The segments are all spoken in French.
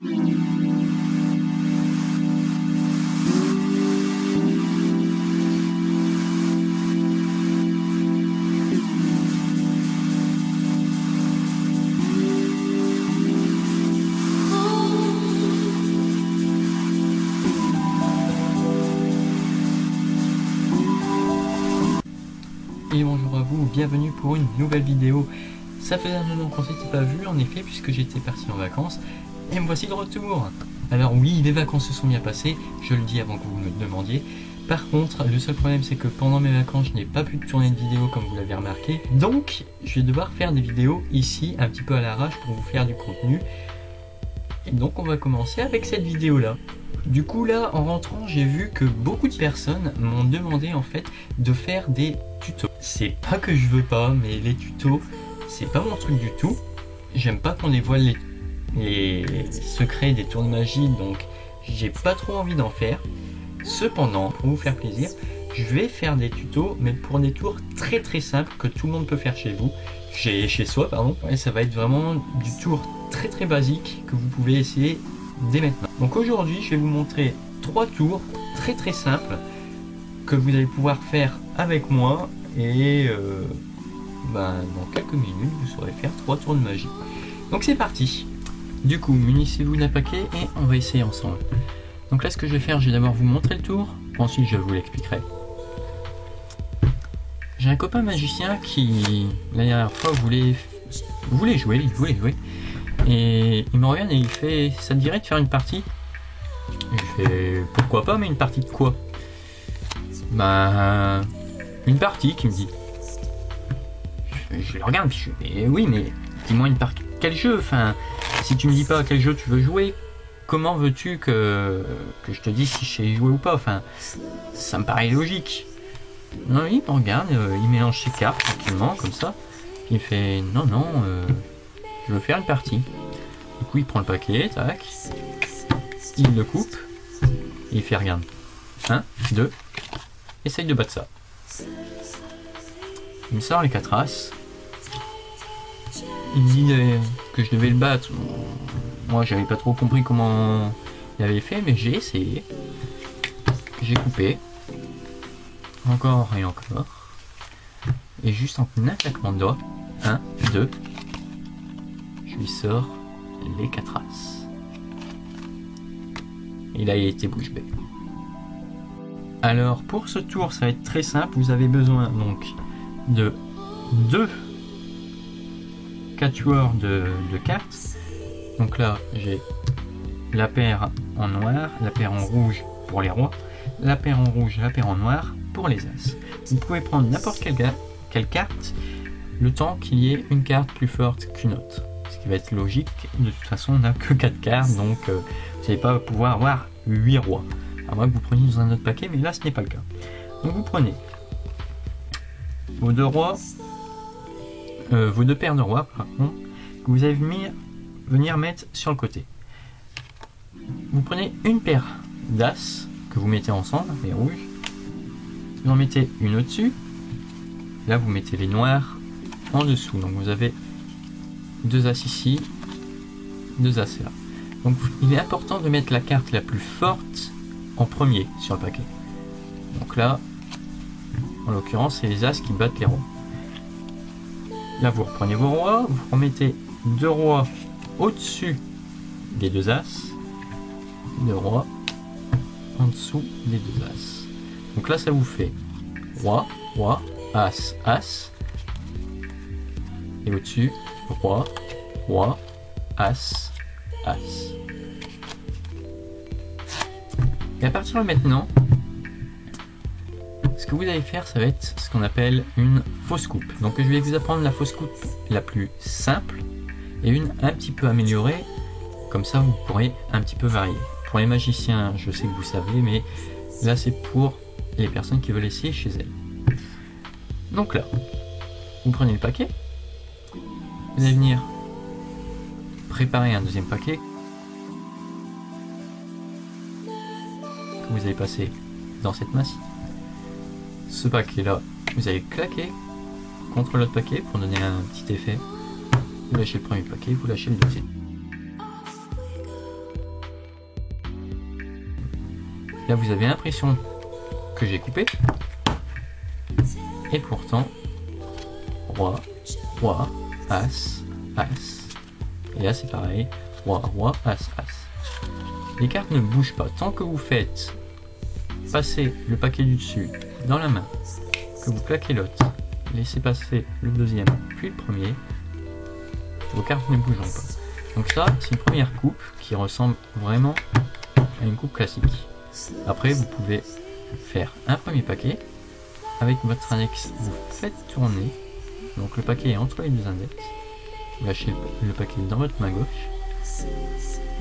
Et bonjour à vous, bienvenue pour une nouvelle vidéo. Ça faisait un moment qu'on s'était pas vu en effet, puisque j'étais parti en vacances et me voici de retour. Alors oui, les vacances se sont bien passées, je le dis avant que vous me le demandiez. Par contre, le seul problème c'est que pendant mes vacances je n'ai pas pu tourner de vidéo comme vous l'avez remarqué. Donc je vais devoir faire des vidéos ici un petit peu à l'arrache pour vous faire du contenu. Et donc on va commencer avec cette vidéo là. Du coup là en rentrant j'ai vu que beaucoup de personnes m'ont demandé en fait de faire des tutos. C'est pas que je veux pas, mais les tutos c'est pas mon truc du tout. J'aime pas qu'on dévoile les secrets des tours de magie, donc j'ai pas trop envie d'en faire. Cependant, pour vous faire plaisir, je vais faire des tutos, mais pour des tours très très simples que tout le monde peut faire chez vous, chez soi pardon. Et ça va être vraiment du tour très très basique que vous pouvez essayer dès maintenant. Donc aujourd'hui, je vais vous montrer 3 tours très très simples que vous allez pouvoir faire avec moi et dans quelques minutes, vous saurez faire 3 tours de magie. Donc c'est parti. Du coup, munissez-vous d'un paquet et on va essayer ensemble. Donc là, ce que je vais faire, je vais d'abord vous montrer le tour, ensuite je vous l'expliquerai. J'ai un copain magicien qui, la dernière fois, voulait jouer, et il me regarde et il fait « ça te dirait de faire une partie ?» Je fais « pourquoi pas, mais une partie de quoi ?» Bah, une partie, qui me dit. Je le regarde, puis je fais « oui, mais dis-moi une partie, quel jeu? Enfin, si tu me dis pas à quel jeu tu veux jouer, comment veux-tu que je te dise si je sais jouer ou pas? Enfin, ça me paraît logique. » Non, il me regarde, il mélange ses cartes tranquillement, comme ça. Il fait « non, je veux faire une partie. » Du coup, il prend le paquet, tac, il le coupe, et il fait « regarde, 1, 2, essaye de battre ça. » Il me sort les 4 as. Il me dit que je devais le battre. Moi, j'avais pas trop compris comment il avait fait, mais j'ai essayé. J'ai coupé. Encore et encore. Et juste en un claquement de doigts, 1, 2, je lui sors les 4 as. Et là, il a été bouche bée. Alors, pour ce tour, ça va être très simple. Vous avez besoin donc de 2 quatuors de cartes. Donc là, j'ai la paire en noir, la paire en rouge pour les rois, la paire en rouge, la paire en noir pour les as. Vous pouvez prendre n'importe quelle carte, le temps qu'il y ait une carte plus forte qu'une autre. Ce qui va être logique, de toute façon on n'a que 4 cartes, donc vous n'allez pas pouvoir avoir 8 rois. À moins que vous preniez dans un autre paquet, mais là ce n'est pas le cas. Donc vous prenez vos 2 rois, vos 2 paires de rois, pardon, que vous allez venir mettre sur le côté. Vous prenez une paire d'as que vous mettez ensemble, les rouges. Vous en mettez une au-dessus. Là, vous mettez les noirs en dessous. Donc, vous avez 2 as ici, 2 as là. Donc, il est important de mettre la carte la plus forte en premier sur le paquet. Donc là, en l'occurrence, c'est les as qui battent les rois. Là, vous reprenez vos rois, vous remettez 2 rois au-dessus des 2 as, 2 rois en dessous des 2 as. Donc là, ça vous fait roi, roi, as, as, et au-dessus, roi, roi, as, as. Et à partir de maintenant, ce que vous allez faire, ça va être ce qu'on appelle une fausse coupe. Donc je vais vous apprendre la fausse coupe la plus simple et une un petit peu améliorée, comme ça vous pourrez un petit peu varier. Pour les magiciens, je sais que vous savez, mais là c'est pour les personnes qui veulent essayer chez elles. Donc là, vous prenez le paquet, vous allez venir préparer un deuxième paquet que vous allez passer dans cette masse. Ce paquet là, vous allez claquer contre l'autre paquet pour donner un petit effet. Vous lâchez le premier paquet, vous lâchez le deuxième. Là vous avez l'impression que j'ai coupé. Et pourtant, roi, roi, as, as. Et là c'est pareil, roi, roi, as, as. Les cartes ne bougent pas. Tant que vous faites passer le paquet du dessus dans la main, que vous claquez l'autre, laissez passer le deuxième, puis le premier, vos cartes ne bougeront pas. Donc ça, c'est une première coupe qui ressemble vraiment à une coupe classique. Après, vous pouvez faire un premier paquet. Avec votre index, vous faites tourner. Donc le paquet est entre les deux index. Vous lâchez le paquet dans votre main gauche.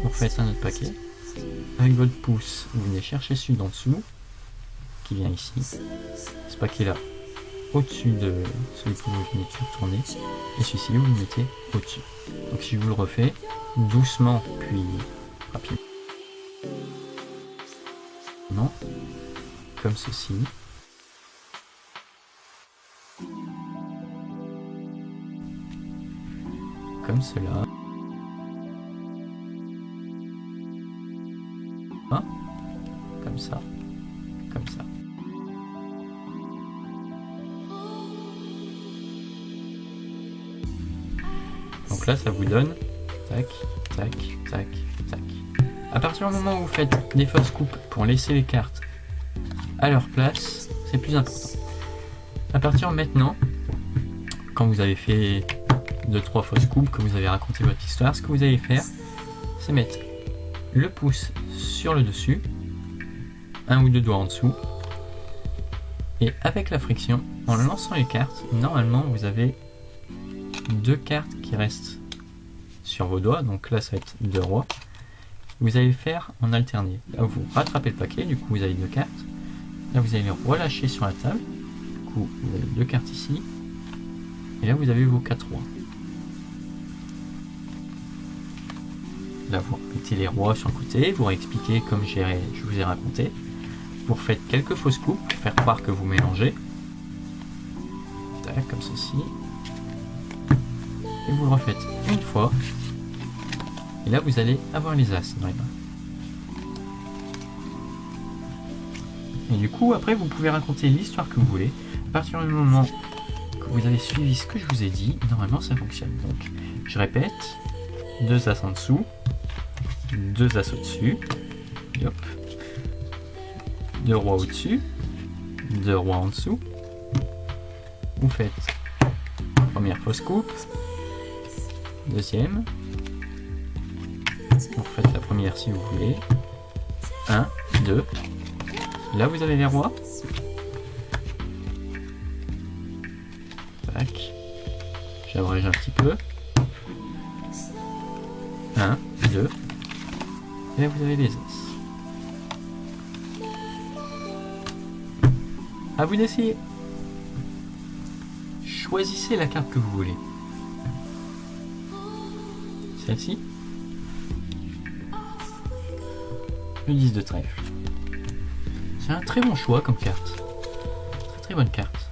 Vous faites un autre paquet. Avec votre pouce, vous venez chercher celui d'en dessous, qui vient ici. Ce paquet-là, au-dessus de celui que vous venez de faire tourner. Et celui-ci, vous le mettez au-dessus. Donc si je vous le refais, doucement, puis rapidement. Comme ceci. Comme cela. Comme ça. Comme ça. Donc là, ça vous donne tac, tac, tac, tac. À partir du moment où vous faites des fausses coupes pour laisser les cartes à leur place, c'est plus important. À partir de maintenant, quand vous avez fait 2-3 fausses coupes, que vous avez raconté votre histoire, ce que vous allez faire, c'est mettre le pouce sur le dessus, un ou deux doigts en dessous, et avec la friction, en lançant les cartes, normalement vous avez 2 cartes qui restent sur vos doigts, donc là ça va être 2 rois. Vous allez le faire en alterné. Là vous rattrapez le paquet, du coup vous avez 2 cartes. Là vous allez le relâcher sur la table, du coup vous avez 2 cartes ici, et là vous avez vos 4 rois. Là vous mettez les rois sur le côté, vous réexpliquez comme je vous ai raconté. Vous refaites quelques fausses coupes pour faire croire que vous mélangez. Tac, comme ceci. Et vous le refaites une fois. Et là vous allez avoir les as dans les mains. Et du coup après vous pouvez raconter l'histoire que vous voulez. À partir du moment que vous avez suivi ce que je vous ai dit, normalement ça fonctionne. Donc je répète, 2 as en dessous, 2 as au-dessus, hop, 2 rois au-dessus, 2 rois en dessous. Vous faites première fausse coupe, deuxième, vous faites la première si vous voulez, 1, 2, là vous avez les rois, tac, j'abrège un petit peu, 1, 2, et là vous avez les as. À vous d'essayer. Choisissez la carte que vous voulez. Celle-ci. Le 10 de trèfle. C'est un très bon choix comme carte. Très très bonne carte.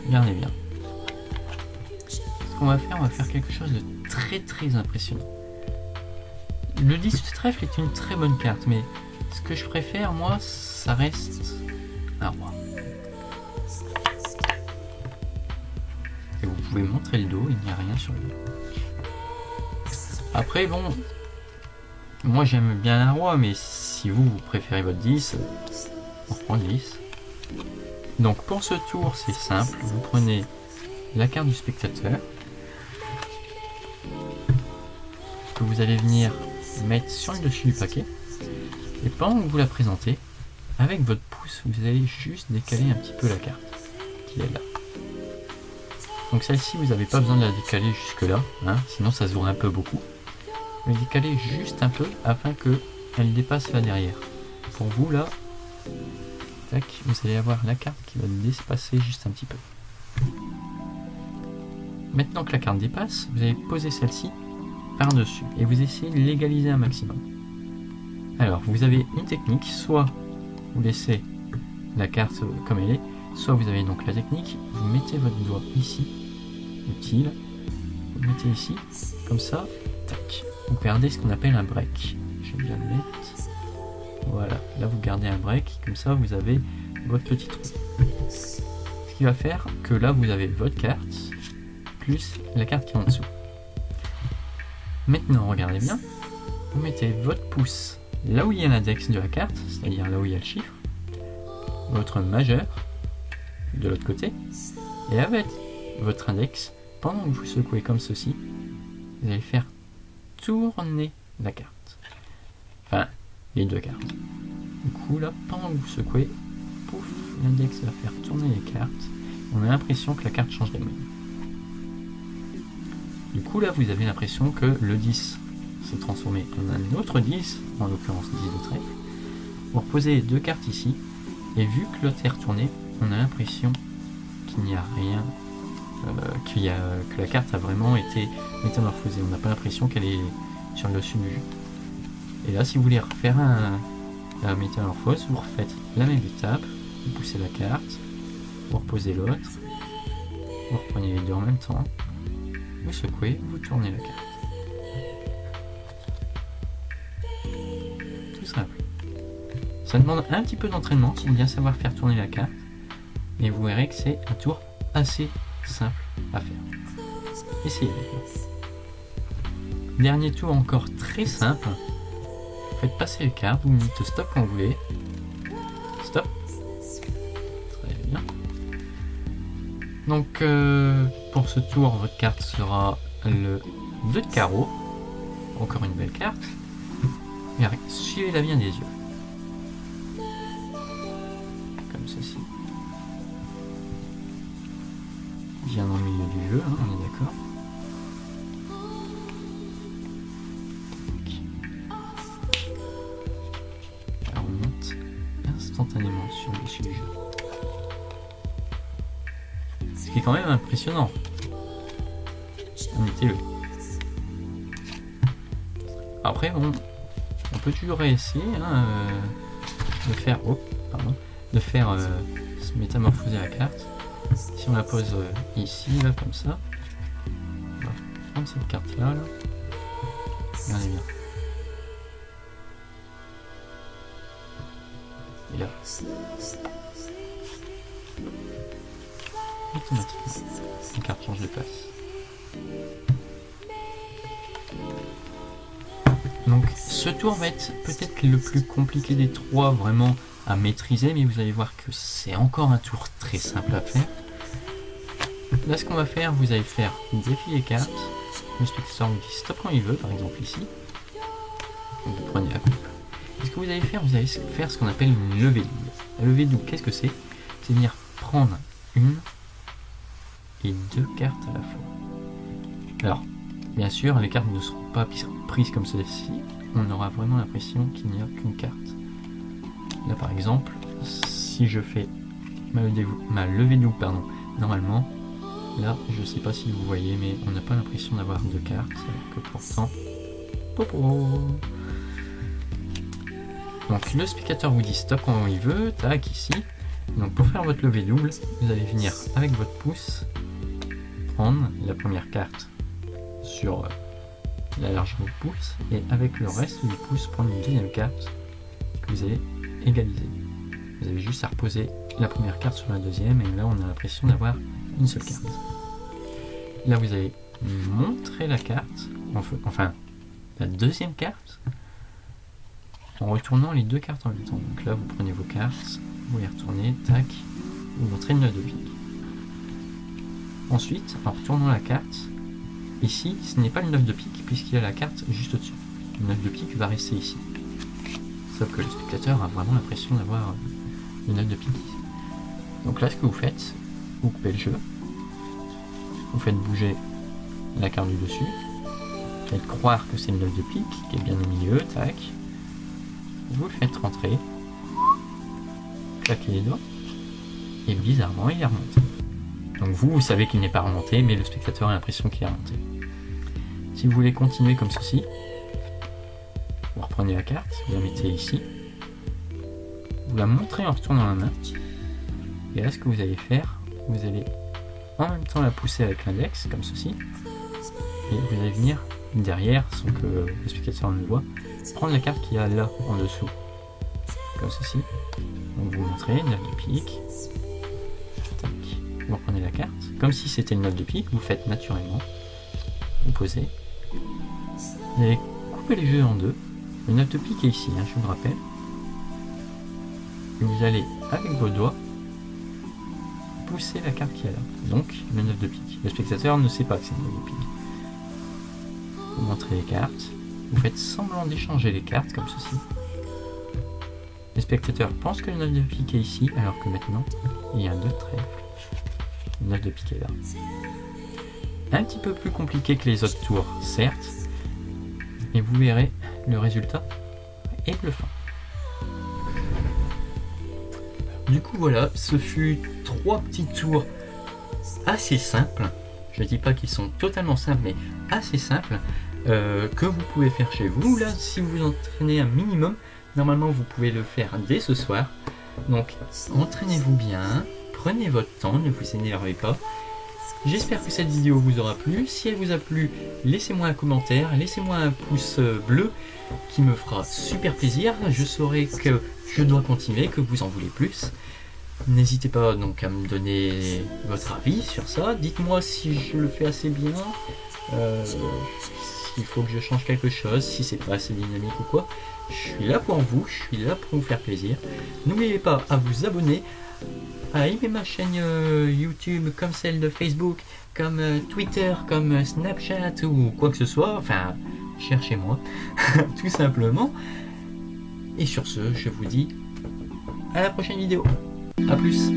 Regardez bien. Ce qu'on va faire quelque chose de très très impressionnant. Le 10 de trèfle est une très bonne carte, mais ce que je préfère, moi, ça reste un roi. Et vous pouvez montrer le dos, il n'y a rien sur le dos. Après, bon, moi j'aime bien un roi, mais si vous préférez votre 10, on reprend le 10. Donc pour ce tour, c'est simple, vous prenez la carte du spectateur, que vous allez venir mettre sur le dessus du paquet, et pendant que vous la présentez, avec votre pouce, vous allez juste décaler un petit peu la carte qui est là. Donc celle-ci, vous n'avez pas besoin de la décaler jusque là, hein, sinon ça se voit un peu beaucoup. Vous la décalez juste un peu afin qu'elle dépasse là derrière. Pour vous là, tac, vous allez avoir la carte qui va dépasser juste un petit peu. Maintenant que la carte dépasse, vous allez poser celle-ci par-dessus et vous essayez de l'égaliser un maximum. Alors vous avez une technique, soit vous laissez la carte comme elle est, soit vous avez donc la technique, vous mettez votre doigt ici, utile, vous le mettez ici, comme ça, tac, vous perdez ce qu'on appelle un break. Je vais bien le mettre, Voilà, là vous gardez un break, comme ça vous avez votre petit trou. Ce qui va faire que là vous avez votre carte, plus la carte qui est en dessous. Maintenant, regardez bien, vous mettez votre pouce là où il y a l'index de la carte, c'est-à-dire là où il y a le chiffre, votre majeur de l'autre côté, et avec votre index, pendant que vous secouez comme ceci, vous allez faire tourner la carte. Enfin, les deux cartes. Du coup, là, pendant que vous secouez, pouf, l'index va faire tourner les cartes. On a l'impression que la carte change d'elle-même. Du coup, là, vous avez l'impression que le 10 s'est transformé en un autre 10, en l'occurrence 10 de trèfle. Vous reposez les deux cartes ici, et vu que l'autre est retourné, on a l'impression qu'il n'y a rien, que la carte a vraiment été métamorphosée. On n'a pas l'impression qu'elle est sur le dessus du jeu. Et là, si vous voulez refaire la métamorphose, vous refaites la même étape, vous poussez la carte, vous reposez l'autre, vous reprenez les deux en même temps, vous secouez, vous tournez la carte. Tout simple. Ça demande un petit peu d'entraînement pour bien savoir faire tourner la carte, mais vous verrez que c'est un tour assez simple à faire. Essayez avec moi. Dernier tour encore très simple. Faites passer les cartes, vous dites stop quand vous voulez. Stop. Très bien. Donc pour ce tour, votre carte sera le 2 de carreau. Encore une belle carte. Et suivez-la bien des yeux. Comme ceci. Bien dans le milieu du jeu, hein, on est d'accord. Instantanément sur le dessus du jeu. Ce qui est quand même impressionnant. Notez-le. Après, bon, on peut toujours essayer de faire, de faire se métamorphoser la carte. Si on la pose ici, là, comme ça, on va prendre cette carte-là. Là. Regardez bien. Et là, automatiquement, la carte change de place. Donc ce tour va être peut-être le plus compliqué des trois vraiment à maîtriser, mais vous allez voir que c'est encore un tour très simple à faire. Là, ce qu'on va faire, vous allez faire défiler les cartes. Le spectateur vous dit stop quand il veut, par exemple ici. Donc, vous prenez la coupe. Et ce que vous allez faire ce qu'on appelle une levée double. La levée double, qu'est-ce que c'est? C'est venir prendre une et deux cartes à la fois. Alors, bien sûr, les cartes ne seront pas prises comme celle-ci. On aura vraiment l'impression qu'il n'y a qu'une carte. Là, par exemple, si je fais ma levée double, normalement, là, je ne sais pas si vous voyez, mais on n'a pas l'impression d'avoir deux cartes, alors que pourtant... Donc le spectateur vous dit stop quand il veut, tac, ici. Donc pour faire votre levée double, vous allez venir avec votre pouce prendre la première carte sur la largeur du pouce et avec le reste du pouce prendre une deuxième carte que vous allez égaliser. Vous avez juste à reposer la première carte sur la deuxième et là on a l'impression d'avoir une seule carte. Là vous allez montrer la carte, enfin la deuxième carte, en retournant les deux cartes en même temps. Donc là, vous prenez vos cartes, vous les retournez, tac, vous montrez une 9 de pique. Ensuite, en retournant la carte, ici, ce n'est pas le 9 de pique puisqu'il y a la carte juste au-dessus. Le 9 de pique va rester ici. Sauf que le spectateur a vraiment l'impression d'avoir une 9 de pique ici. Donc là, ce que vous faites, vous coupez le jeu, vous faites bouger la carte du dessus, vous faites croire que c'est le 9 de pique qui est bien au milieu, tac. Vous le faites rentrer, claquez les doigts, et bizarrement il est remonté. Donc vous savez qu'il n'est pas remonté, mais le spectateur a l'impression qu'il est remonté. Si vous voulez continuer comme ceci, vous reprenez la carte, vous la mettez ici, vous la montrez en retournant la main, et là ce que vous allez faire, vous allez en même temps la pousser avec l'index, comme ceci, et vous allez venir derrière, sans que le spectateur ne le voit, prendre la carte qu'il y a là en dessous. comme ceci. Donc vous montrez 9 de pique. Tac. Vous reprenez la carte, comme si c'était le 9 de pique, vous faites naturellement. Vous posez. Vous allez couper les jeux en deux. Le 9 de pique est ici, hein, je vous le rappelle. Et vous allez, avec vos doigts, pousser la carte qui est là. Donc, le 9 de pique. Le spectateur ne sait pas que c'est le 9 de pique. Vous montrez les cartes. Vous faites semblant d'échanger les cartes, comme ceci. Le spectateur pense que le 9 de pique est ici, alors que maintenant, il y a un 2 de trèfle. Le 9 de pique est là. Un petit peu plus compliqué que les autres tours, certes. Et vous verrez, le résultat est bluffant. Du coup voilà, ce fut 3 petits tours assez simples. Je ne dis pas qu'ils sont totalement simples, mais assez simples, que vous pouvez faire chez vous. Là, si vous vous entraînez un minimum, normalement vous pouvez le faire dès ce soir. Donc entraînez-vous bien, prenez votre temps, ne vous énervez pas. J'espère que cette vidéo vous aura plu. Si elle vous a plu, laissez-moi un commentaire, laissez-moi un pouce bleu qui me fera super plaisir. Je saurai que je dois continuer, que vous en voulez plus. N'hésitez pas donc à me donner votre avis sur ça. Dites-moi si je le fais assez bien, s'il faut que je change quelque chose, si c'est pas assez dynamique ou quoi. Je suis là pour vous, je suis là pour vous faire plaisir. N'oubliez pas à vous abonner, à aimer ma chaîne YouTube comme celle de Facebook, comme Twitter, comme Snapchat ou quoi que ce soit. Enfin, cherchez-moi, tout simplement. Et sur ce, je vous dis à la prochaine vidéo. A plus.